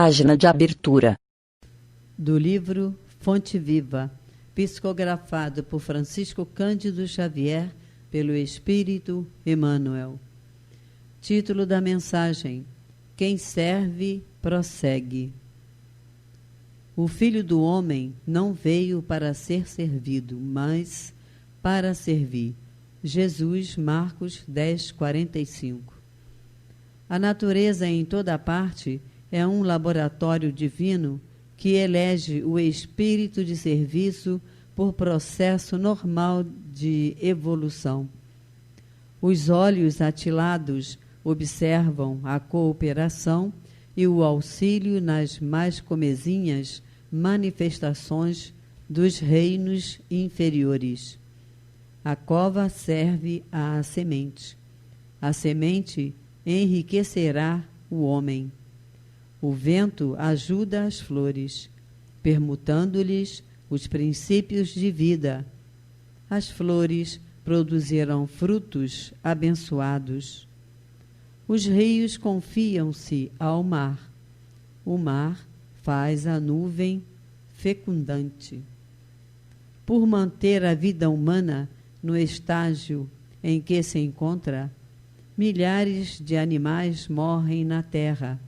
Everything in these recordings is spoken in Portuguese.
Página de abertura. Do livro Fonte Viva, psicografado por Francisco Cândido Xavier, pelo Espírito Emmanuel. Título da mensagem: Quem serve, prossegue. O Filho do Homem não veio para ser servido, mas para servir. Jesus, Marcos 10:45. A natureza em toda parte é um laboratório divino que elege o espírito de serviço por processo normal de evolução. Os olhos atilados observam a cooperação e o auxílio nas mais comezinhas manifestações dos reinos inferiores. A cova serve à semente. A semente enriquecerá o homem. O vento ajuda as flores, permutando-lhes os princípios de vida. As flores produzirão frutos abençoados. Os rios confiam-se ao mar. O mar faz a nuvem fecundante. Por manter a vida humana no estágio em que se encontra, milhares de animais morrem na terra,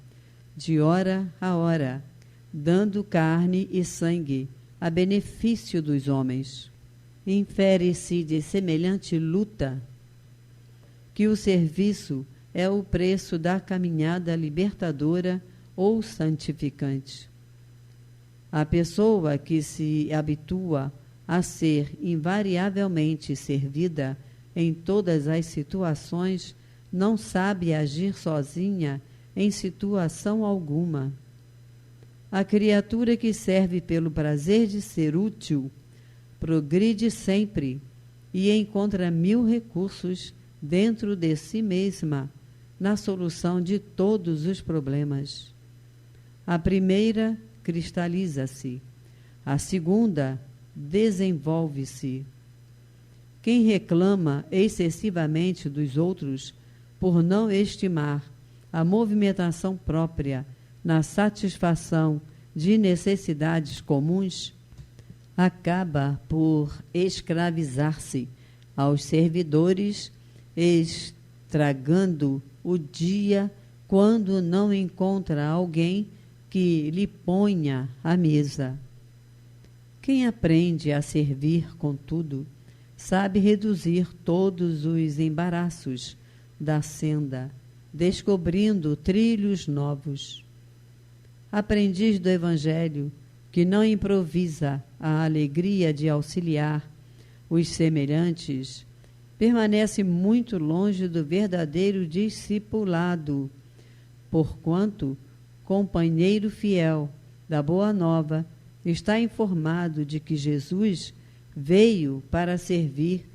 de hora a hora, dando carne e sangue a benefício dos homens. Infere-se de semelhante luta que o serviço é o preço da caminhada libertadora ou santificante. A pessoa que se habitua a ser invariavelmente servida em todas as situações não sabe agir sozinha em situação alguma. A criatura que serve pelo prazer de ser útil progride sempre e encontra 1000 recursos dentro de si mesma na solução de todos os problemas. A primeira cristaliza-se, a segunda desenvolve-se. Quem reclama excessivamente dos outros por não estimar a movimentação própria na satisfação de necessidades comuns, acaba por escravizar-se aos servidores, estragando o dia quando não encontra alguém que lhe ponha à mesa. Quem aprende a servir, contudo, sabe reduzir todos os embaraços da senda, descobrindo trilhos novos. Aprendiz do Evangelho, que não improvisa a alegria de auxiliar os semelhantes, permanece muito longe do verdadeiro discipulado, porquanto, companheiro fiel da Boa Nova, está informado de que Jesus veio para servir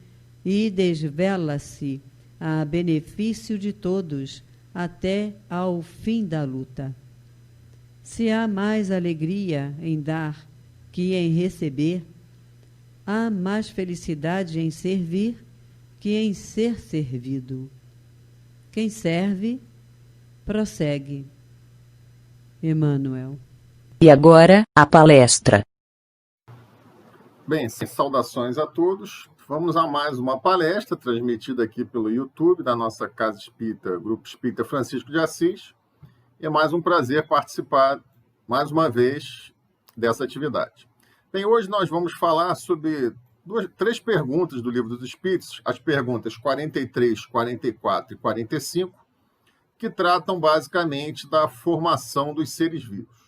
e desvela-se a benefício de todos até ao fim da luta. Se há mais alegria em dar que em receber, há mais felicidade em servir que em ser servido. Quem serve, prossegue. Emmanuel. E agora, a palestra. Bem, saudações a todos. Vamos a mais uma palestra transmitida aqui pelo YouTube da nossa Casa Espírita, Grupo Espírita Francisco de Assis. É mais um prazer participar, mais uma vez, dessa atividade. Bem, hoje nós vamos falar sobre três perguntas do Livro dos Espíritos, as perguntas 43, 44 e 45, que tratam basicamente da formação dos seres vivos.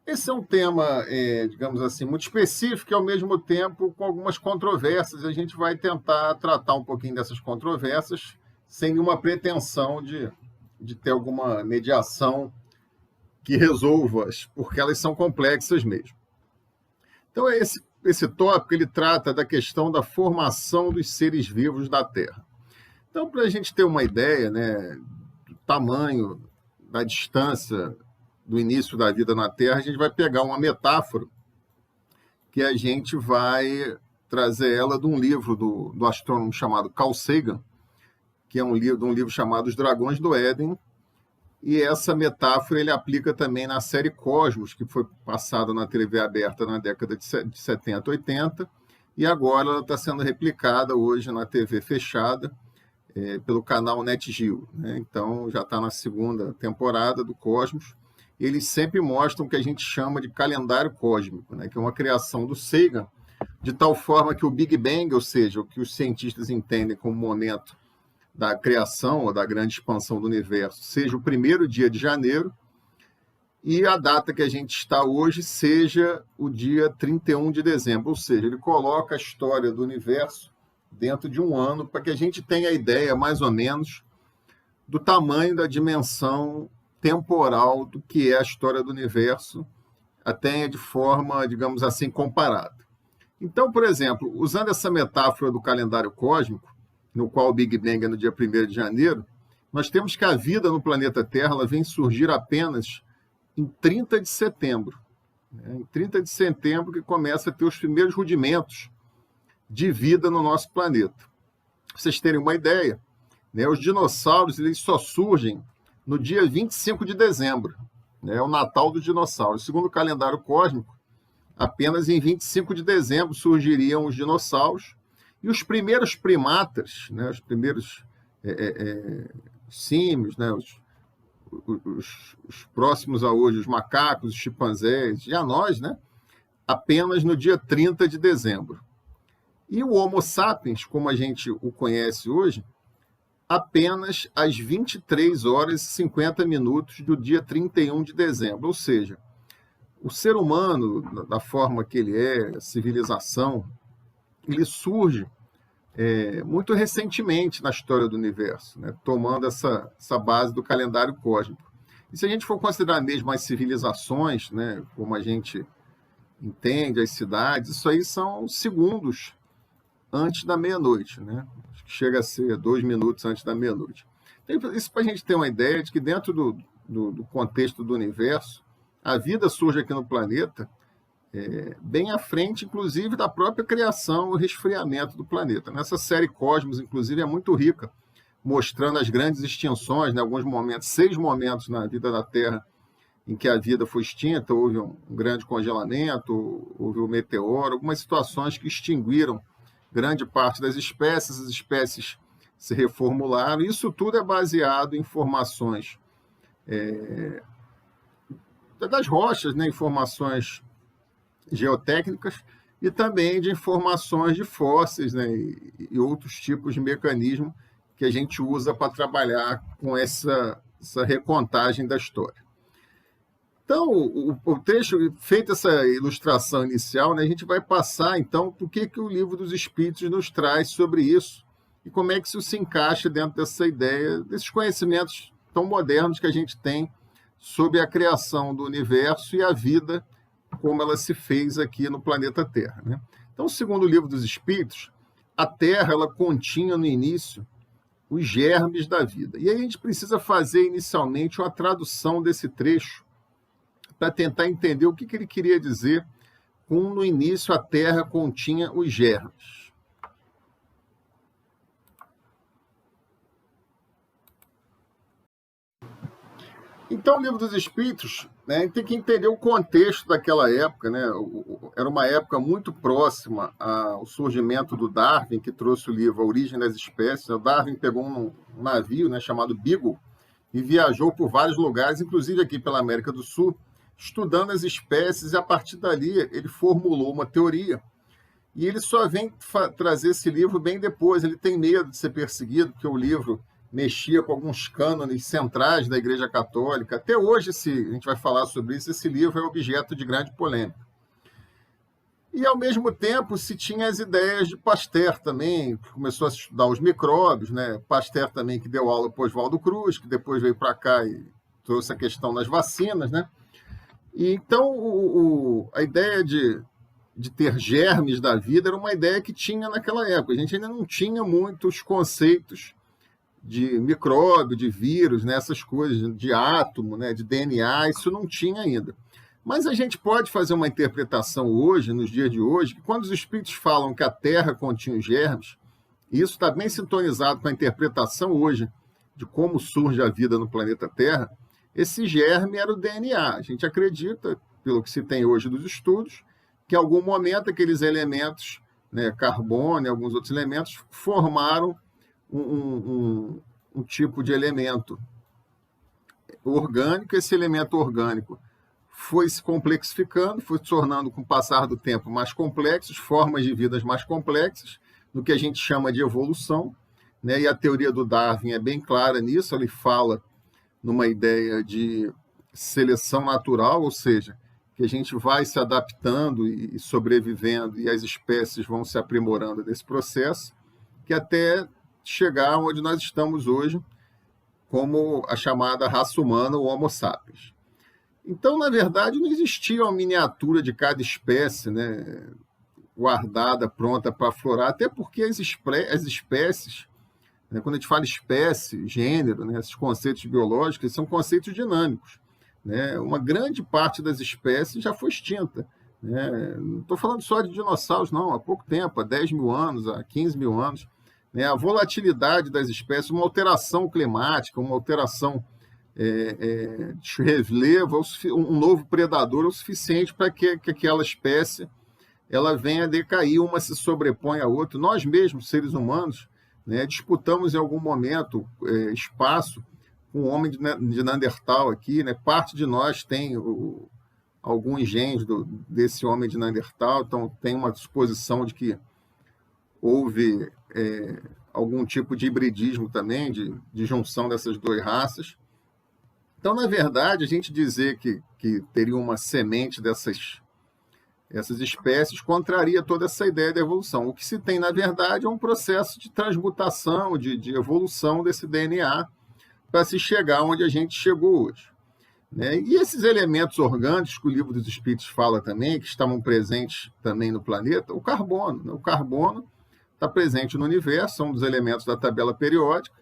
Esse é um tema, digamos assim, muito específico e, ao mesmo tempo, com algumas controvérsias. A gente vai tentar tratar um pouquinho dessas controvérsias sem nenhuma pretensão de ter alguma mediação que resolva-as, porque elas são complexas mesmo. Então, esse tópico ele trata da questão da formação dos seres vivos da Terra. Então, para a gente ter uma ideia, né, do tamanho, da distância do início da vida na Terra, a gente vai pegar uma metáfora que a gente vai trazer ela de um livro do astrônomo chamado Carl Sagan, que é um livro chamado Os Dragões do Éden, E essa metáfora ele aplica também na série Cosmos, que foi passada na TV aberta na década de 70, 80, e agora ela está sendo replicada hoje na TV fechada, pelo canal NetGeo, né? Então, já está na segunda temporada do Cosmos. Eles sempre mostram o que a gente chama de calendário cósmico, né? Que é uma criação do Sagan, de tal forma que o Big Bang, ou seja, o que os cientistas entendem como momento da criação ou da grande expansão do universo, seja o primeiro dia de janeiro, e a data que a gente está hoje seja o dia 31 de dezembro, ou seja, ele coloca a história do universo dentro de um ano, para que a gente tenha a ideia, mais ou menos, do tamanho da dimensão temporal do que é a história do universo, até de forma, digamos assim, comparada. Então, por exemplo, usando essa metáfora do calendário cósmico, no qual o Big Bang é no dia 1º de janeiro, nós temos que a vida no planeta Terra ela vem surgir apenas em 30 de setembro. Em 30 de setembro que começa a ter os primeiros rudimentos de vida no nosso planeta. Pra vocês terem uma ideia, né, os dinossauros eles só surgem no dia 25 de dezembro. É o Natal dos dinossauros. Segundo o calendário cósmico, apenas em 25 de dezembro surgiriam os dinossauros, e os primeiros primatas, né, os primeiros símios, né, os próximos a hoje, os macacos, os chimpanzés, e a nós, né, apenas no dia 30 de dezembro. E o Homo sapiens, como a gente o conhece hoje, apenas às 23 horas e 50 minutos do dia 31 de dezembro. Ou seja, o ser humano, da forma que ele é, a civilização, ele surge muito recentemente na história do universo, né, tomando essa base do calendário cósmico. E se a gente for considerar mesmo as civilizações, né, como a gente entende, as cidades, isso aí são segundos antes da meia-noite, né? Acho que chega a ser 2 minutos antes da meia-noite. Então, isso para a gente ter uma ideia de que dentro do contexto do universo, a vida surge aqui no planeta bem à frente, inclusive, da própria criação e resfriamento do planeta. Nessa série Cosmos, inclusive, é muito rica, mostrando as grandes extinções, né? Alguns momentos, 6 momentos na vida da Terra em que a vida foi extinta, houve um grande congelamento, houve um meteoro, algumas situações que extinguiram grande parte das espécies, as espécies se reformularam. Isso tudo é baseado em informações das rochas, né? Informações geotécnicas e também de informações de fósseis, né? E outros tipos de mecanismo que a gente usa para trabalhar com essa recontagem da história. Então, o trecho, feita essa ilustração inicial, né, a gente vai passar, então, por que o Livro dos Espíritos nos traz sobre isso e como é que isso se encaixa dentro dessa ideia, desses conhecimentos tão modernos que a gente tem sobre a criação do universo e a vida como ela se fez aqui no planeta Terra, né? Então, segundo o Livro dos Espíritos, a Terra ela continha no início os germes da vida. E aí a gente precisa fazer inicialmente uma tradução desse trecho para tentar entender o que ele queria dizer com no início a Terra continha os germes. Então, o Livro dos Espíritos, né, a gente tem que entender o contexto daquela época, né? Era uma época muito próxima ao surgimento do Darwin, que trouxe o livro A Origem das Espécies. O Darwin pegou um navio, né, chamado Beagle e viajou por vários lugares, inclusive aqui pela América do Sul, estudando as espécies, e a partir dali ele formulou uma teoria. E ele só vem trazer esse livro bem depois. Ele tem medo de ser perseguido, porque o livro mexia com alguns cânones centrais da Igreja Católica. Até hoje, a gente vai falar sobre isso, esse livro é objeto de grande polêmica. E, ao mesmo tempo, se tinha as ideias de Pasteur também, que começou a estudar os micróbios, né? Pasteur também, que deu aula para Oswaldo Cruz, que depois veio para cá e trouxe a questão das vacinas, né? E, então, a ideia de ter germes da vida era uma ideia que tinha naquela época. A gente ainda não tinha muitos conceitos de micróbio, de vírus, né, essas coisas, de átomo, né, de DNA, isso não tinha ainda. Mas a gente pode fazer uma interpretação hoje, nos dias de hoje, que quando os espíritos falam que a Terra continha os germes, isso está bem sintonizado com a interpretação hoje de como surge a vida no planeta Terra, esse germe era o DNA. A gente acredita, pelo que se tem hoje dos estudos, que em algum momento aqueles elementos, né, carbono e alguns outros elementos, formaram um tipo de elemento orgânico. Esse elemento orgânico foi se complexificando, foi se tornando, com o passar do tempo, mais complexos, formas de vidas mais complexas, no que a gente chama de evolução, né? E a teoria do Darwin é bem clara nisso. Ele fala numa ideia de seleção natural, ou seja, que a gente vai se adaptando e sobrevivendo, e as espécies vão se aprimorando desse processo, que até chegar onde nós estamos hoje, como a chamada raça humana, o Homo sapiens. Então, na verdade, não existia uma miniatura de cada espécie, né, guardada, pronta para aflorar, até porque as espécies, né, quando a gente fala espécie, gênero, né, esses conceitos biológicos, são conceitos dinâmicos, né? Uma grande parte das espécies já foi extinta, né? Não estou falando só de dinossauros, não, há pouco tempo, há 10 mil anos, há 15 mil anos. Né? A volatilidade das espécies, uma alteração climática, uma alteração de relevo, um novo predador é o suficiente para que aquela espécie ela venha a decair, uma se sobrepõe à outra. Nós mesmos, seres humanos, né, disputamos em algum momento espaço com o homem de Neandertal aqui, né? Parte de nós tem alguns genes desse homem de Neandertal, então tem uma suposição de que houve algum tipo de hibridismo também, de junção dessas duas raças. Então, na verdade, a gente dizer que teria uma semente essas espécies contraria toda essa ideia da evolução. O que se tem, na verdade, é um processo de transmutação, de evolução desse DNA para se chegar onde a gente chegou hoje. Né? E esses elementos orgânicos que o Livro dos Espíritos fala também, que estavam presentes também no planeta, o carbono. Né? O carbono está presente no universo, é um dos elementos da tabela periódica,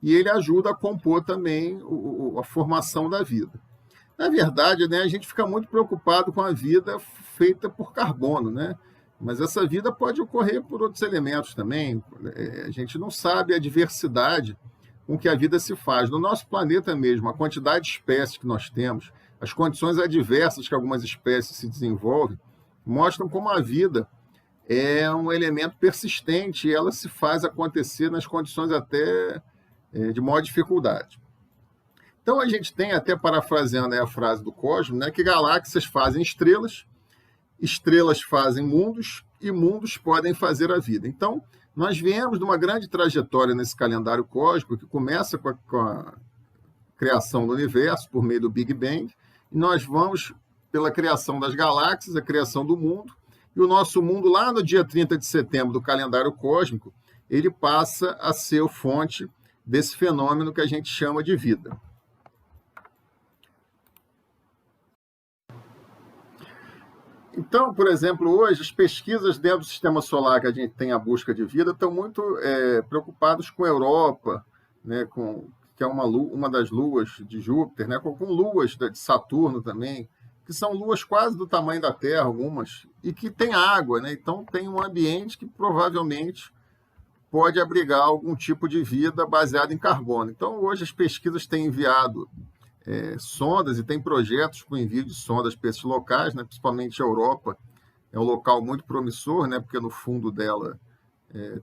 e ele ajuda a compor também a formação da vida. Na verdade, né, a gente fica muito preocupado com a vida feita por carbono, né? Mas essa vida pode ocorrer por outros elementos também. A gente não sabe a diversidade com que a vida se faz. No nosso planeta mesmo, a quantidade de espécies que nós temos, as condições adversas que algumas espécies se desenvolvem, mostram como a vida é um elemento persistente e ela se faz acontecer nas condições até de maior dificuldade. Então, a gente tem, até parafraseando a frase do Cosmo, né, que galáxias fazem estrelas, estrelas fazem mundos, e mundos podem fazer a vida. Então, nós viemos de uma grande trajetória nesse calendário cósmico, que começa com a criação do universo, por meio do Big Bang, e nós vamos pela criação das galáxias, a criação do mundo, e o nosso mundo, lá no dia 30 de setembro do calendário cósmico, ele passa a ser a fonte desse fenômeno que a gente chama de vida. Então, por exemplo, hoje, as pesquisas dentro do sistema solar que a gente tem a busca de vida estão muito preocupados com a Europa, né, que é uma das luas de Júpiter, né, com luas de Saturno também, que são luas quase do tamanho da Terra, algumas, e que tem água, né, então tem um ambiente que provavelmente pode abrigar algum tipo de vida baseada em carbono. Então, hoje as pesquisas têm enviado sondas e tem projetos para o envio de sondas para esses locais, né? Principalmente a Europa é um local muito promissor, né? Porque no fundo dela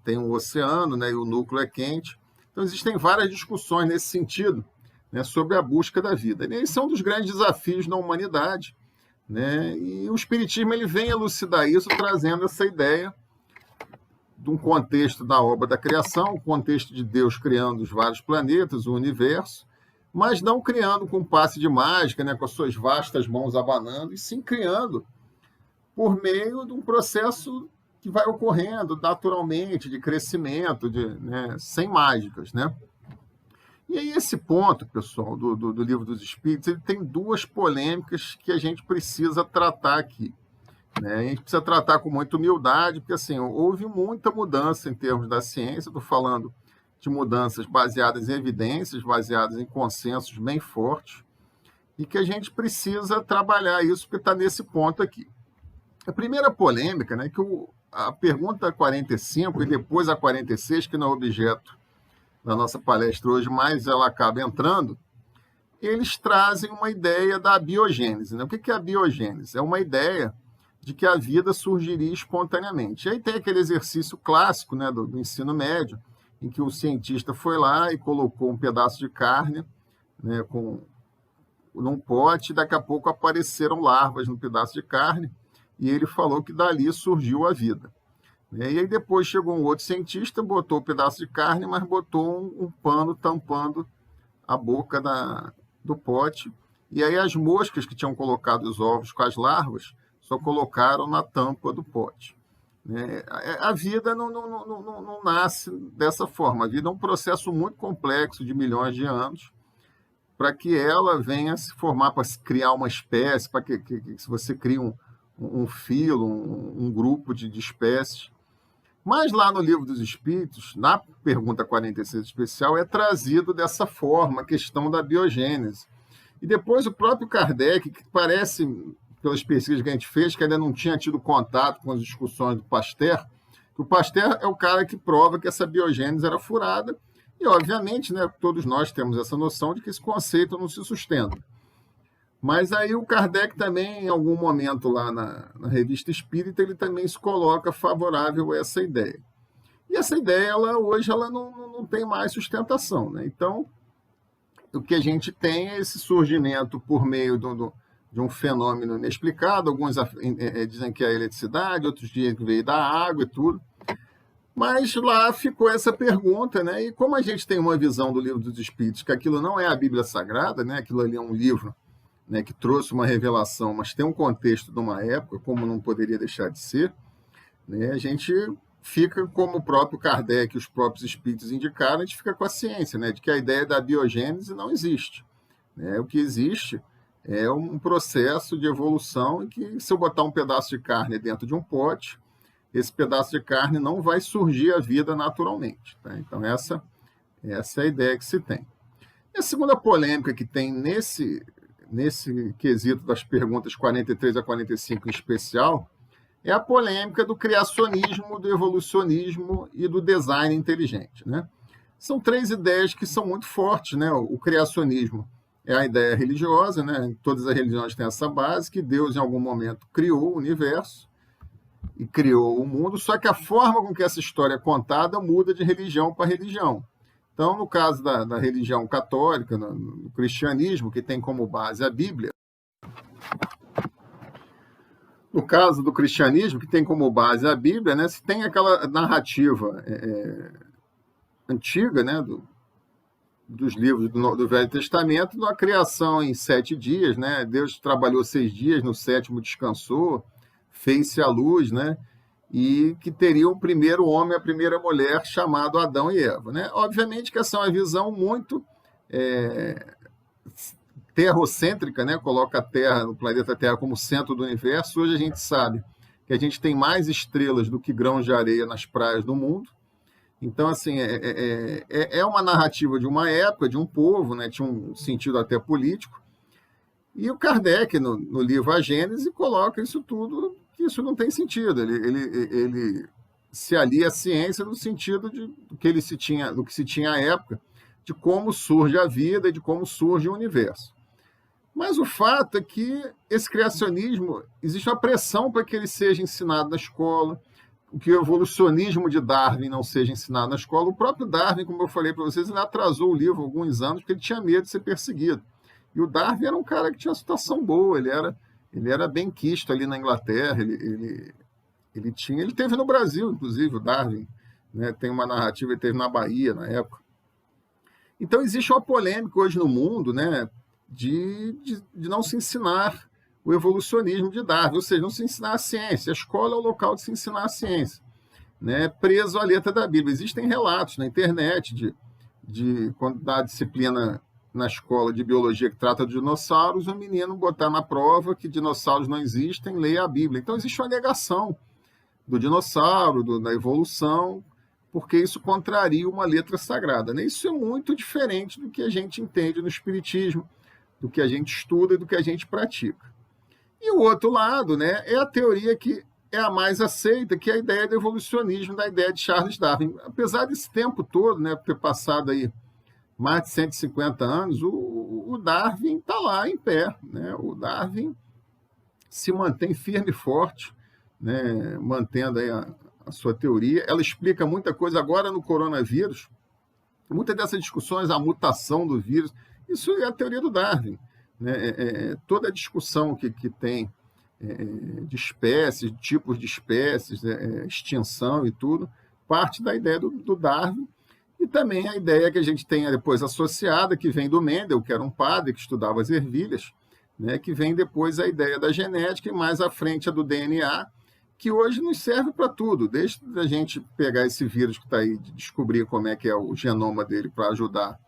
tem um oceano, né? E o núcleo é quente. Então existem várias discussões nesse sentido, né? Sobre a busca da vida. E esse é um dos grandes desafios da humanidade, né? E o Espiritismo ele vem elucidar isso, trazendo essa ideia de um contexto da obra da criação, um contexto de Deus criando os vários planetas, o universo, mas não criando com passe de mágica, né, com as suas vastas mãos abanando, e sim criando por meio de um processo que vai ocorrendo naturalmente, de crescimento, né, sem mágicas. Né? E aí esse ponto, pessoal, do Livro dos Espíritos, ele tem duas polêmicas que a gente precisa tratar aqui. Né? A gente precisa tratar com muita humildade, porque assim, houve muita mudança em termos da ciência, estou falando de mudanças baseadas em evidências, baseadas em consensos bem fortes, e que a gente precisa trabalhar isso, porque está nesse ponto aqui. A primeira polêmica, né, que a pergunta 45 e depois a 46, que não é objeto da nossa palestra hoje, mas ela acaba entrando, eles trazem uma ideia da biogênese, né? O que é a biogênese? É uma ideia de que a vida surgiria espontaneamente. E aí tem aquele exercício clássico, né, do ensino médio, em que o cientista foi lá e colocou um pedaço de carne, né, num pote, e daqui a pouco apareceram larvas no pedaço de carne, e ele falou que dali surgiu a vida. E aí depois chegou um outro cientista, botou o pedaço de carne, mas botou um pano tampando a boca do pote, e aí as moscas que tinham colocado os ovos com as larvas só colocaram na tampa do pote. A vida não nasce dessa forma. A vida é um processo muito complexo de milhões de anos para que ela venha se formar, para se criar uma espécie, para que se você cria um filo, um grupo de espécies. Mas lá no Livro dos Espíritos, na pergunta 46 especial, é trazido dessa forma a questão da biogênese. E depois o próprio Kardec, que parece, pelas pesquisas que a gente fez, que ainda não tinha tido contato com as discussões do Pasteur, que o Pasteur é o cara que prova que essa biogênese era furada, e obviamente, né, todos nós temos essa noção de que esse conceito não se sustenta. Mas aí o Kardec também, em algum momento lá na Revista Espírita, ele também se coloca favorável a essa ideia. E essa ideia, hoje, ela não tem mais sustentação, né? Então, o que a gente tem é esse surgimento por meio de um fenômeno inexplicado. Alguns dizem que é a eletricidade, outros dizem que veio da água e tudo. Mas lá ficou essa pergunta, né? E como a gente tem uma visão do Livro dos Espíritos, que aquilo não é a Bíblia Sagrada, né? Aquilo ali é um livro, né, que trouxe uma revelação, mas tem um contexto de uma época, como não poderia deixar de ser, né? A gente fica, como o próprio Kardec e os próprios espíritos indicaram, a gente fica com a ciência, né, de que a ideia da biogênese não existe, né? O que existe é um processo de evolução em que, se eu botar um pedaço de carne dentro de um pote, esse pedaço de carne não vai surgir a vida naturalmente, tá? Então, essa é a ideia que se tem. E a segunda polêmica que tem nesse quesito das perguntas 43 a 45 em especial, é a polêmica do criacionismo, do evolucionismo e do design inteligente, né? São três ideias que são muito fortes, né? O criacionismo é a ideia religiosa, né? Todas as religiões têm essa base, que Deus em algum momento criou o universo e criou o mundo, só que a forma com que essa história é contada muda de religião para religião. Então, no caso da religião católica, no cristianismo, que tem como base a Bíblia, no caso do cristianismo, que tem como base a Bíblia, né, se tem aquela narrativa antiga, né, dos livros do Velho Testamento, da criação em 7 dias, né, Deus trabalhou 6 dias, no 7º descansou, fez-se a luz, né, e que teria o primeiro homem e a primeira mulher, chamado Adão e Eva, né? Obviamente que essa é uma visão muito terrocêntrica, né? Coloca a Terra, o planeta Terra, como centro do universo. Hoje a gente sabe que a gente tem mais estrelas do que grãos de areia nas praias do mundo. Então, assim, é uma narrativa de uma época, de um povo, né? Tinha um sentido até político. E o Kardec, no livro A Gênese, coloca isso tudo, que isso não tem sentido. Ele se alia à ciência no sentido do que se tinha à época, de como surge a vida e de como surge o universo. Mas o fato é que esse criacionismo, existe uma pressão para que ele seja ensinado na escola, que o evolucionismo de Darwin não seja ensinado na escola. O próprio Darwin, como eu falei para vocês, ele atrasou o livro alguns anos porque ele tinha medo de ser perseguido. E o Darwin era um cara que tinha uma situação boa, ele era bem quisto ali na Inglaterra, ele teve no Brasil, inclusive, o Darwin, né, tem uma narrativa, ele teve na Bahia na época. Então existe uma polêmica hoje no mundo, né, de não se ensinar o evolucionismo de Darwin, ou seja, não se ensinar a ciência. A escola é o local de se ensinar a ciência, né, preso à letra da Bíblia. Existem relatos na internet de quando dá a disciplina na escola de biologia que trata de dinossauros, o menino botar na prova que dinossauros não existem, leia a Bíblia. Então existe uma negação do dinossauro, da evolução, porque isso contraria uma letra sagrada, né? Isso é muito diferente do que a gente entende no Espiritismo, do que a gente estuda e do que a gente pratica. E o outro lado, né, é a teoria que é a mais aceita, que é a ideia do evolucionismo, da ideia de Charles Darwin. Apesar desse tempo todo, né, ter passado aí mais de 150 anos, o o Darwin está lá em pé, né? O Darwin se mantém firme e forte, né? Mantendo aí a sua teoria. Ela explica muita coisa agora no coronavírus. Muitas dessas discussões, a mutação do vírus, isso é a teoria do Darwin, né? Toda a discussão que tem de espécies, de tipos de espécies, extinção e tudo, parte da ideia do Darwin, e também a ideia que a gente tem depois associada, que vem do Mendel, que era um padre que estudava as ervilhas, né? Que vem depois a ideia da genética, e mais à frente a do DNA, que hoje nos serve para tudo, desde a gente pegar esse vírus que está aí, de descobrir como é que é o genoma dele para ajudar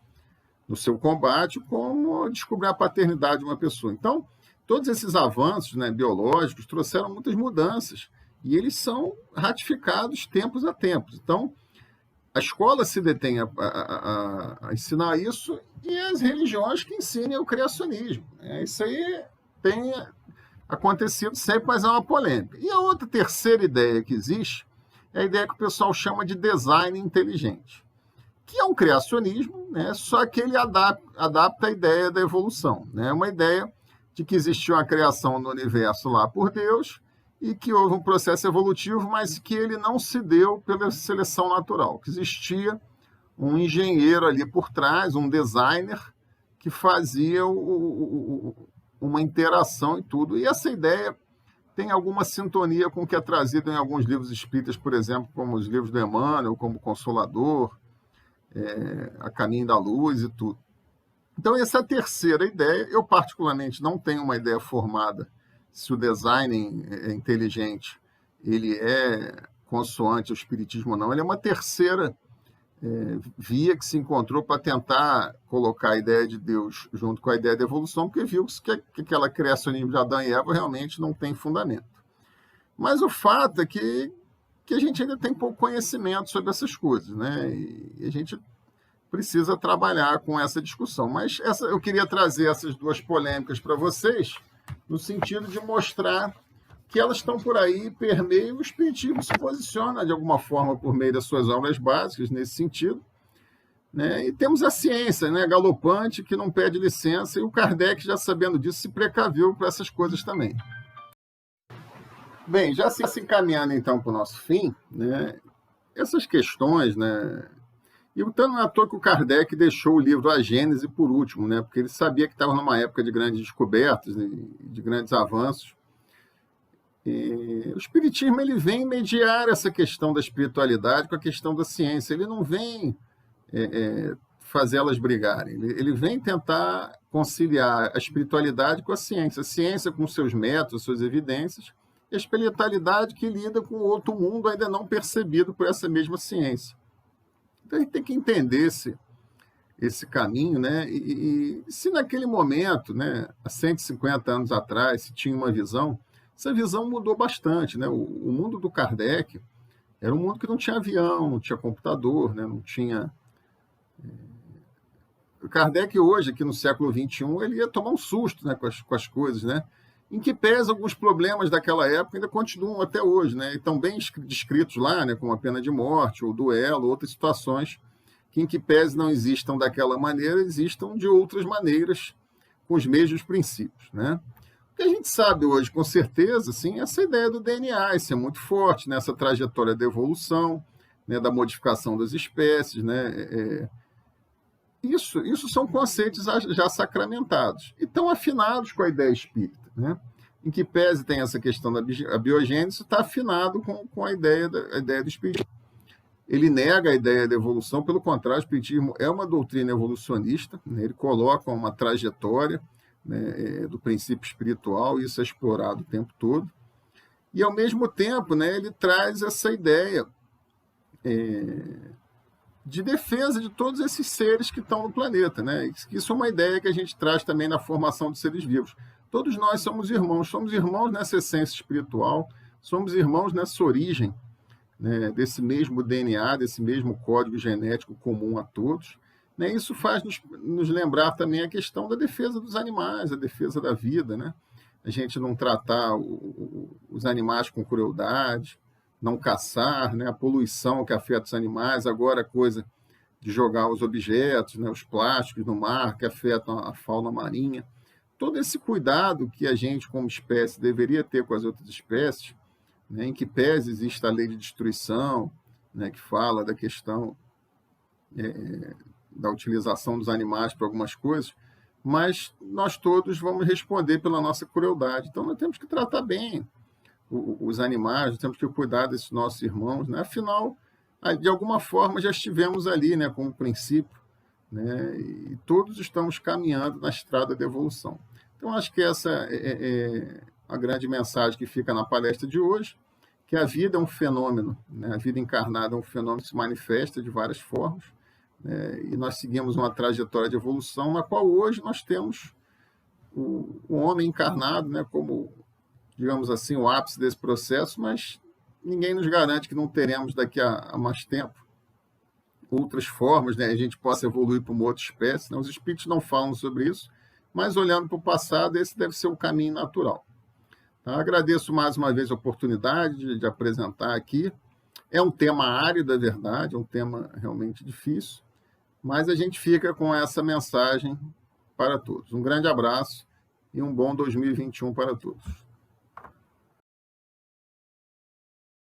no seu combate, como descobrir a paternidade de uma pessoa. Então, todos esses avanços, né, biológicos trouxeram muitas mudanças, e eles são ratificados tempos a tempos. Então, a escola se detém a ensinar isso, e as religiões que ensinem o criacionismo. Isso aí tem acontecido sempre, mas é uma polêmica. E a outra terceira ideia que existe é a ideia que o pessoal chama de design inteligente, que é um criacionismo, né, só que ele adapta a ideia da evolução. É uma ideia de que existiu uma criação no universo lá por Deus e que houve um processo evolutivo, mas que ele não se deu pela seleção natural, que existia um engenheiro ali por trás, um designer, que fazia uma interação e tudo. E essa ideia tem alguma sintonia com o que é trazido em alguns livros espíritas, por exemplo, como os livros do Emmanuel, como Consolador, A Caminho da Luz e tudo. Então, essa é a terceira ideia. Eu, particularmente, não tenho uma ideia formada se o design inteligente ele é consoante ao espiritismo ou não. Ele é uma terceira via que se encontrou para tentar colocar a ideia de Deus junto com a ideia da evolução, porque viu que aquela criacionismo de Adão e Eva realmente não tem fundamento. Mas o fato é que a gente ainda tem pouco conhecimento sobre essas coisas, né? E a gente precisa trabalhar com essa discussão. Mas eu queria trazer essas duas polêmicas para vocês, no sentido de mostrar que elas estão por aí, permeiam, o espiritismo se posiciona de alguma forma por meio das suas obras básicas nesse sentido, né? E temos a ciência, né, galopante, que não pede licença, e o Kardec, já sabendo disso, se precaveu para essas coisas também. Bem, já se encaminhando então para o nosso fim, né, essas questões, né, e o tanto não é à toa que o Kardec deixou o livro A Gênese por último, né, porque ele sabia que estava numa época de grandes descobertas, de grandes avanços. E o espiritismo ele vem mediar essa questão da espiritualidade com a questão da ciência. Ele não vem fazer elas brigarem. Ele vem tentar conciliar a espiritualidade com a ciência com seus métodos, suas evidências, e a espiritualidade que lida com outro mundo ainda não percebido por essa mesma ciência. Então a gente tem que entender esse caminho, né? E se naquele momento, né, há 150 anos atrás, se tinha uma visão, essa visão mudou bastante, né? O mundo do Kardec era um mundo que não tinha avião, não tinha computador, né? Não tinha... O Kardec hoje, aqui no século XXI, ele ia tomar um susto, né, com as coisas, né? Em que pese alguns problemas daquela época ainda continuam até hoje, né? E estão bem descritos lá, né, como a pena de morte, ou duelo, outras situações que, em que pese não existam daquela maneira, existam de outras maneiras, com os mesmos princípios, né? O que a gente sabe hoje, com certeza, assim, essa ideia do DNA, isso é muito forte nessa trajetória da evolução, né, da modificação das espécies, né? Isso são conceitos já sacramentados e estão afinados com a ideia espírita, né? Em que pese tem essa questão da biogênese, está afinado com a ideia do espiritismo. Ele nega a ideia da evolução, pelo contrário, o espiritismo é uma doutrina evolucionista, né? Ele coloca uma trajetória, né, do princípio espiritual, e isso é explorado o tempo todo. E, ao mesmo tempo, né, ele traz essa ideia de defesa de todos esses seres que estão no planeta, né? Isso é uma ideia que a gente traz também na formação de seres vivos. Todos nós somos irmãos nessa essência espiritual, somos irmãos nessa origem, né, desse mesmo DNA, desse mesmo código genético comum a todos, né? Isso faz nos lembrar também a questão da defesa dos animais, a defesa da vida, né? A gente não tratar os animais com crueldade, não caçar, né? A poluição que afeta os animais, agora a coisa de jogar os objetos, né, os plásticos no mar, que afetam a fauna marinha. Todo esse cuidado que a gente, como espécie, deveria ter com as outras espécies, né, em que pese existe a lei de destruição, né, que fala da questão da utilização dos animais para algumas coisas, mas nós todos vamos responder pela nossa crueldade. Então, nós temos que tratar bem os animais, nós temos que cuidar desses nossos irmãos, né? Afinal, de alguma forma, já estivemos ali, né, como princípio, né? E todos estamos caminhando na estrada da evolução. Então, acho que essa é a grande mensagem que fica na palestra de hoje, que a vida é um fenômeno, né? A vida encarnada é um fenômeno que se manifesta de várias formas, né? E nós seguimos uma trajetória de evolução na qual hoje nós temos o homem encarnado, né, como, digamos assim, o ápice desse processo, mas ninguém nos garante que não teremos daqui a mais tempo outras formas, né, a gente possa evoluir para uma outra espécie, né? Os espíritos não falam sobre isso, mas olhando para o passado, esse deve ser o caminho natural. Tá? Agradeço mais uma vez a oportunidade de apresentar aqui. É um tema árido, é verdade, é um tema realmente difícil, mas a gente fica com essa mensagem para todos. Um grande abraço e um bom 2021 para todos.